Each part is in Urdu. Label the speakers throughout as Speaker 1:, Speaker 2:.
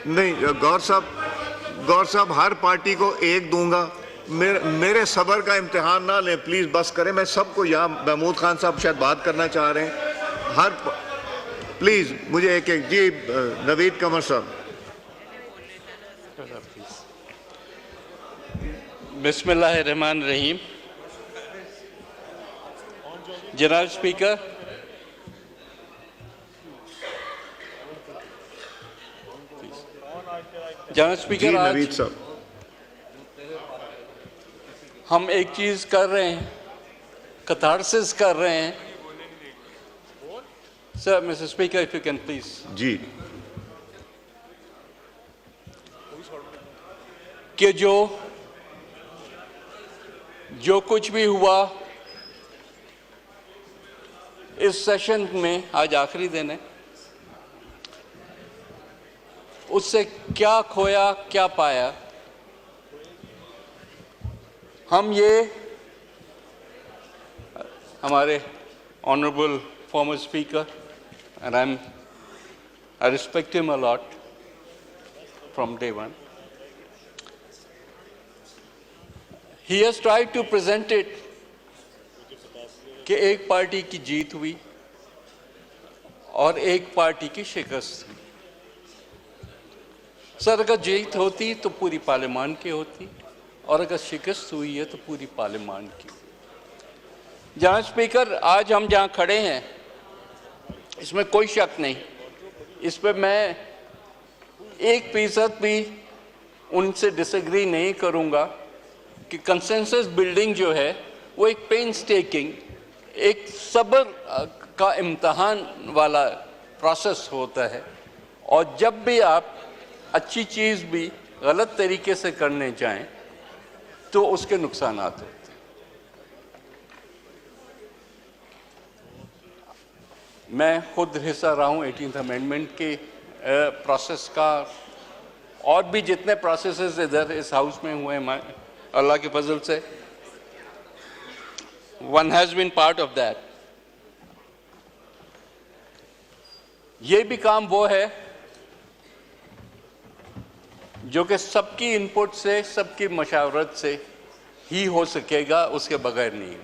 Speaker 1: نہیں گور صاحب ہر پارٹی کو ایک دوں گا. میرے صبر کا امتحان نہ لیں پلیز, بس کریں. میں سب کو یہاں محمود خان صاحب شاید بات کرنا چاہ رہے ہیں. پلیز مجھے ایک جی نوید قمر صاحب.
Speaker 2: بسم اللہ الرحمن الرحیم. جناب اسپیکر,
Speaker 1: جی نوید صاحب,
Speaker 2: ہم ایک چیز کر رہے ہیں, کتھارسس کر رہے ہیں. Sir, mister speaker, if you can please.
Speaker 1: جی
Speaker 2: کہ جو کچھ بھی ہوا اس سیشن میں, آج آخری دن ہے, اس سے کیا کھویا کیا پایا, ہم یہ ہمارے honourable former speaker, and I respect him a lot from day one. He has tried to present it کہ ایک پارٹی کی جیت ہوئی اور ایک پارٹی کی شکست ہوئی. سر, اگر جیت ہوتی تو پوری پارلیمان کی ہوتی, اور اگر شکست ہوئی ہے تو پوری پارلیمان کی. جناب اسپیکر, آج ہم جہاں کھڑے ہیں اس میں کوئی شک نہیں, اس پہ میں 1% بھی ان سے ڈس ایگری نہیں کروں گا کہ کنسنسس بلڈنگ جو ہے وہ ایک پینس ٹیکنگ, ایک صبر کا امتحان والا پروسیس ہوتا ہے, اور جب بھی آپ اچھی چیز بھی غلط طریقے سے کرنے جائیں تو اس کے نقصانات ہوتے ہیں. میں خود حصہ رہا ہوں 18th امینڈمنٹ کے پروسیس کا, اور بھی جتنے پروسیسز ادھر اس ہاؤس میں ہوئے ہیں اللہ کے فضل سے, one has been part of that. یہ بھی کام وہ ہے جو کہ سب کی انپٹ سے, سب کی مشاورت سے ہی ہو سکے گا, اس کے بغیر نہیں ہوگا.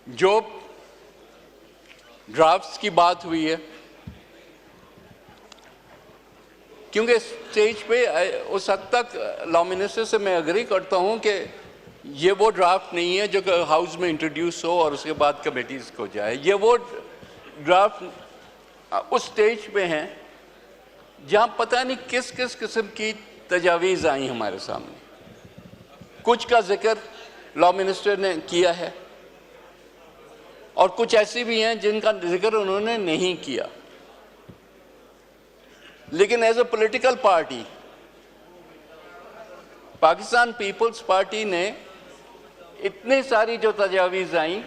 Speaker 2: جو ڈرافٹس کی بات ہوئی ہے, کیونکہ اسٹیج پہ اس حد تک لا منسٹر سے میں اگری کرتا ہوں کہ یہ وہ ڈرافٹ نہیں ہے جو کہ ہاؤس میں انٹروڈیوس ہو اور اس کے بعد کمیٹیز کو جائے. یہ وہ ڈرافٹ اس اسٹیج پہ ہیں جہاں پتہ نہیں کس کس قسم کی تجاویز آئیں ہمارے سامنے. کچھ کا ذکر لا منسٹر نے کیا ہے, اور کچھ ایسی بھی ہیں جن کا ذکر انہوں نے نہیں کیا. لیکن as a political party, Pakistan Peoples Party نے اتنی ساری جو تجاویز آئیں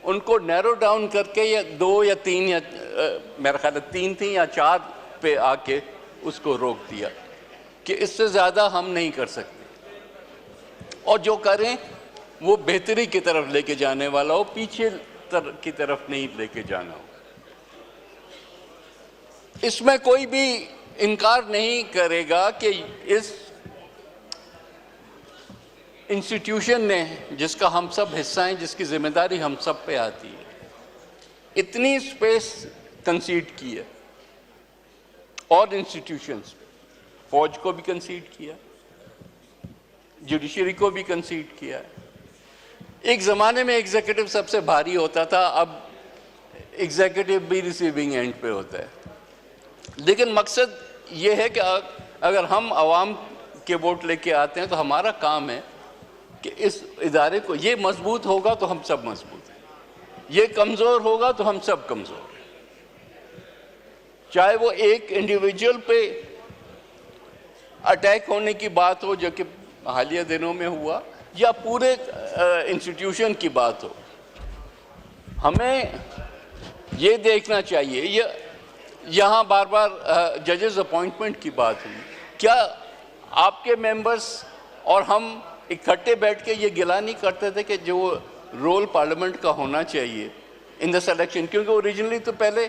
Speaker 2: ان کو نیرو ڈاؤن کر کے, یا 2 یا 3 یا میرا خیال ہے 3 تھیں یا 4 پہ آ کے اس کو روک دیا کہ اس سے زیادہ ہم نہیں کر سکتے, اور جو کریں وہ بہتری کی طرف لے کے جانے والا ہو, پیچھے کی طرف نہیں لے کے جانا ہو. اس میں کوئی بھی انکار نہیں کرے گا کہ اس انسٹیٹیوشن نے, جس کا ہم سب حصہ ہیں, جس کی ذمہ داری ہم سب پہ آتی ہے, اتنی سپیس کنسیڈ کی ہے. اور انسٹیٹیوشنز, فوج کو بھی کنسیڈ کیا, جوڈیشری کو بھی کنسیڈ کیا ہے. ایک زمانے میں ایگزیکٹو سب سے بھاری ہوتا تھا, اب ایگزیکٹو بھی ریسیونگ اینڈ پہ ہوتا ہے. لیکن مقصد یہ ہے کہ اگر ہم عوام کے ووٹ لے کے آتے ہیں تو ہمارا کام ہے کہ اس ادارے کو, یہ مضبوط ہوگا تو ہم سب مضبوط ہیں, یہ کمزور ہوگا تو ہم سب کمزور ہیں. چاہے وہ ایک انڈیویجول پہ اٹیک ہونے کی بات ہو جو کہ حالیہ دنوں میں ہوا, یا پورے انسٹیٹیوشن کی بات ہو. ہمیں یہ دیکھنا چاہیے, یہاں بار بار ججز اپوائنٹمنٹ کی بات ہوئی, کیا آپ کے ممبرز اور ہم اکٹھے بیٹھ کے یہ گلا نہیں کرتے تھے کہ جو رول پارلیمنٹ کا ہونا چاہیے ان دا سلیکشن, کیونکہ اوریجنلی تو پہلے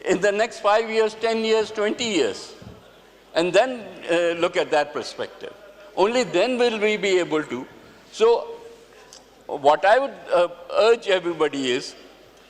Speaker 2: in the next 5 years, 10 years, 20 years, and then look at that perspective. Only then will we be able to. So what I would urge everybody is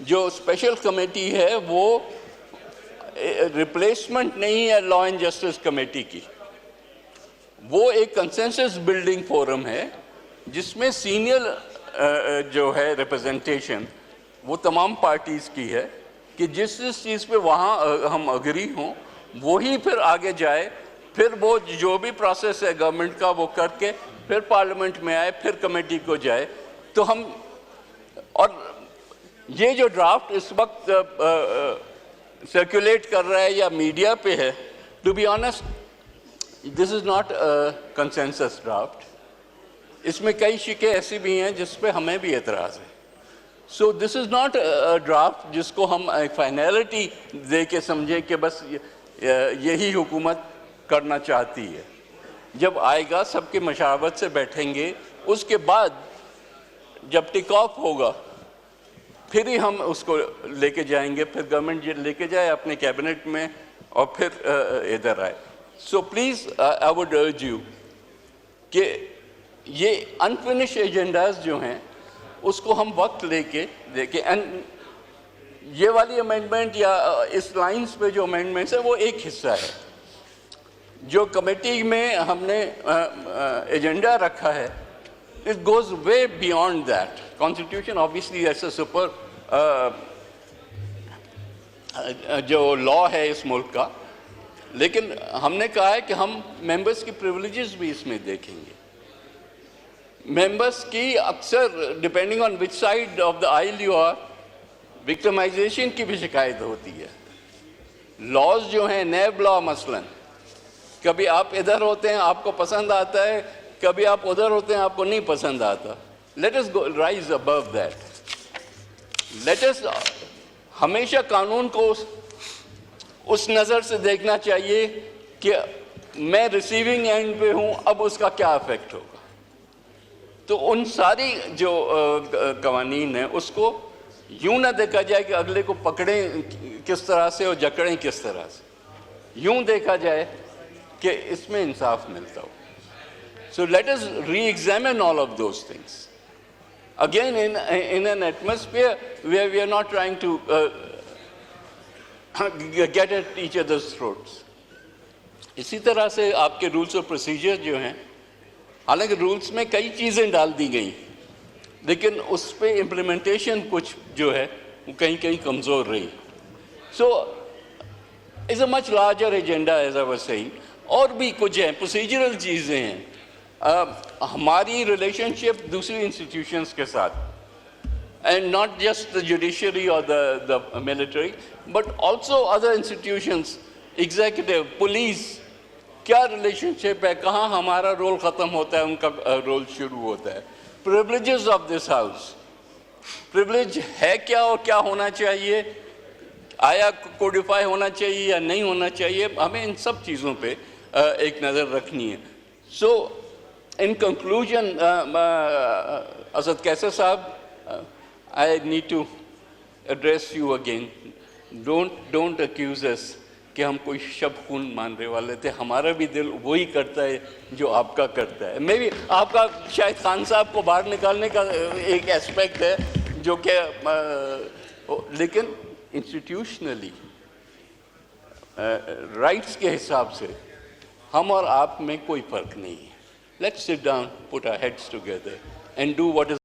Speaker 2: جو اسپیشل کمیٹی ہے وہ ریپلیسمنٹ نہیں ہے لا اینڈ جسٹس کمیٹی کی، وہ ایک کنسنسس بلڈنگ فورم ہے جس میں سینئر جو ہے ریپرزنٹیشن وہ تمام پارٹیز کی ہے کہ جس چیز پہ وہاں ہم اگری ہوں وہی پھر آگے جائے، پھر وہ جو بھی پروسیس ہے گورنمنٹ کا وہ کر کے پھر پارلیمنٹ میں آئے، پھر کمیٹی کو جائے. تو ہم اور یہ جو ڈرافٹ اس وقت سرکولیٹ کر رہا ہے یا میڈیا پہ ہے، to be honest this is not consensus draft. اس میں کئی شکیں ایسی بھی ہیں جس پہ ہمیں بھی اعتراض ہے. سو دس از ناٹ ڈرافٹ جس کو ہم ایک فائنلٹی دے کے سمجھیں کہ بس یہی حکومت کرنا چاہتی ہے. جب آئے گا سب کے مشاورت سے بیٹھیں گے، اس کے بعد جب ٹک آف ہوگا پھر ہی ہم اس کو لے کے جائیں گے، پھر گورنمنٹ لے کے جائے اپنے کیبنٹ میں اور پھر ادھر آئے. So please I would urge you کہ یہ انفنش ایجنڈاز جو ہیں اس کو ہم وقت لے کے دیکھیں. اینڈ یہ والی امینڈمنٹ یا اس لائنز پہ جو امینڈمنٹس ہے وہ ایک حصہ ہے. جو کمیٹی میں ہم نے ایجنڈا رکھا ہے it goes way beyond that. Constitution obviously that's a super جو لا ہے اس ملک کا، لیکن ہم نے کہا ہے کہ ہم ممبرس کی پریولیجز بھی اس میں دیکھیں گے. ممبرس کی اکثر depending on which side of the aisle you are victimisation کی بھی شکایت ہوتی ہے. لاز جو ہیں نیب لا مثلاً، کبھی آپ ادھر ہوتے ہیں آپ کو پسند آتا ہے، کبھی آپ ادھر ہوتے ہیں آپ کو نہیں پسند آتا. Let us rise above that. Let us ہمیشہ قانون کو اس نظر سے دیکھنا چاہیے کہ میں ریسیونگ اینڈ پہ ہوں، اب اس کا کیا افیکٹ ہوگا. تو ان ساری جو قوانین ہیں اس کو یوں نہ دیکھا جائے کہ اگلے کو پکڑیں کس طرح سے اور جکڑیں کس طرح سے، یوں دیکھا جائے کہ اس میں انصاف ملتا ہو. So let us re-examine all of those things. Again, in an atmosphere where we are not trying to get at each other's throats. اسی طرح سے آپ کے رولز اور پروسیجر جو ہیں، حالانکہ رولز میں کئی چیزیں ڈال دی گئیں لیکن اس پہ امپلیمنٹیشن کچھ جو ہے وہ کہیں کہیں کمزور رہی. So it's a much larger agenda as I was saying. اور بھی کچھ ہیں، پروسیجرل چیزیں ہیں. ہماری ریلیشن شپ دوسری انسٹیٹیوشنس کے ساتھ، and not just the judiciary اور the military but also other institutions, executive, police, کیا ریلیشن شپ ہے، کہاں ہمارا رول ختم ہوتا ہے ان کا رول شروع ہوتا ہے. Privileges of this house, privilege ہے کیا اور کیا ہونا چاہیے، آیا کوڈیفائی ہونا چاہیے یا نہیں ہونا چاہیے، ہمیں ان سب چیزوں پہ ایک نظر رکھنی ہے. سو in conclusion, Asad Kaisar Sahab, I need to address you again. Don't accuse us کہ ہم کوئی شب خون ماننے والے تھے. ہمارا بھی دل وہی کرتا ہے جو آپ کا کرتا ہے. میں بھی آپ کا شاید خان صاحب کو باہر نکالنے کا ایک ایسپیکٹ ہے جو کہ لیکن انسٹیٹیوشنلی رائٹس کے حساب سے ہم اور آپ میں کوئی فرق نہیں ہے. Let's sit down, put our heads together and do what is